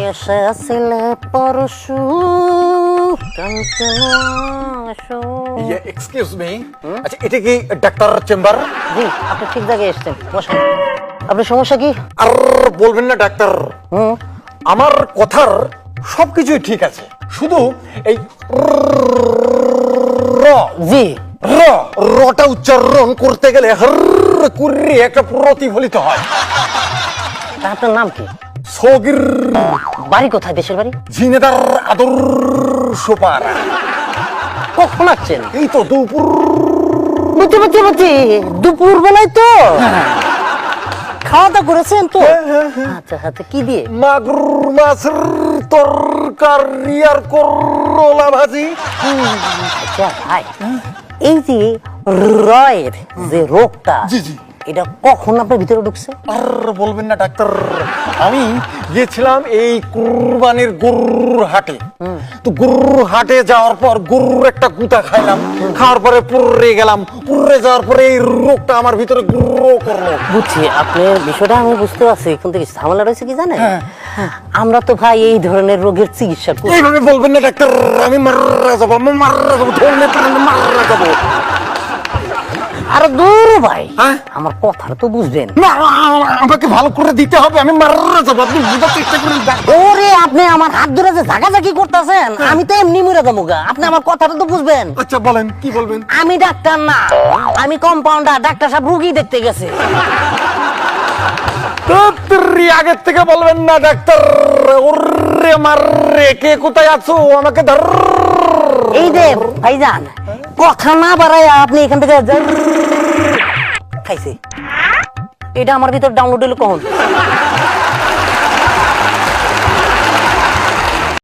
এসেছিলে পরশু কালকে আসো। এক্সকিউজ মি, আচ্ছা এটা কি ডাক্তার চেম্বার? জি, আপনি ঠিক জায়গায় এসেছেন, বসেন। আপনার সমস্যা কি? আর বলবেন না ডাক্তার, আমার কথার সবকিছুই ঠিক আছে, শুধু এই র জি, র রটা উচ্চারণ করতে গেলে হর কুর্রি একটা প্রতিফলিত হয়। তা আপনার নাম কি? সগির বাড়ি কোথায়, দেশের বাড়ি? ঝিনেদার আদর্শ পাড়া। কখন আসছেন? এই তো দুপুর। বুঝছি, দুপুর বেলায় তো খাওয়া দাওয়া করেছেন তো? আচ্ছা আচ্ছা, কি দিয়ে? মাগুর মাছের তরকারি আর করলা ভাজি। আচ্ছা ভাই, এই যে রয়ের যে রোগটা, জি, জি। এটা কখন আপনার ভিতরে ঢুকছে? আর বলবেন না ডাক্তার, আমি গিয়েছিলাম এই কুরবানির গরুর হাটে। তো গরুর হাটে যাওয়ার পর গরুর একটা গুতা খাইলাম, খাওয়ার পরে পুররে গেলাম, পুররে যাওয়ার পরে এই রোগটা আমার ভিতরে গ্রো করলো। বুঝছি, আপনার বিষয়টা আমি বুঝতে পারছি, কিন্তু কি ঝামেলা রয়েছে কি জানেন? আমরা তো ভাই এই ধরনের রোগের চিকিৎসা করি। এইভাবে বলবেন না ডাক্তার, আমি মারা যাবো, ধরলে মারা যাবো। আর দূর ভাই, হ্যাঁ? আমার কথা তো বুঝবেন। না, আমাকে ভালো করে দিতে হবে, আমি মারা যাবো, আপনি বুঝার চেষ্টা করেন। ওরে, আপনি আমার হাত ধরে যে ঝাঁকাঝাঁকি করতেছেন, আমি তো এমনি মরে যাবো গা। আপনি আমার কথাটা তো বুঝবেন। আচ্ছা বলেন, কি বলবেন? আমি ডাক্তার না, আমি কম্পাউন্ডার। ডাক্তার সাহেব রুগী দেখতে গেছে। আগের থেকে বলবেন না ডাক্তার, ওরে মাররে, কে কোথায় আছো, আমাকে ধর। এই যে ভাইজান, কথা না বাড়ায় আপনি এখান থেকে খাইছে। এটা আমার ভিতর ডাউনলোড হলো কখন?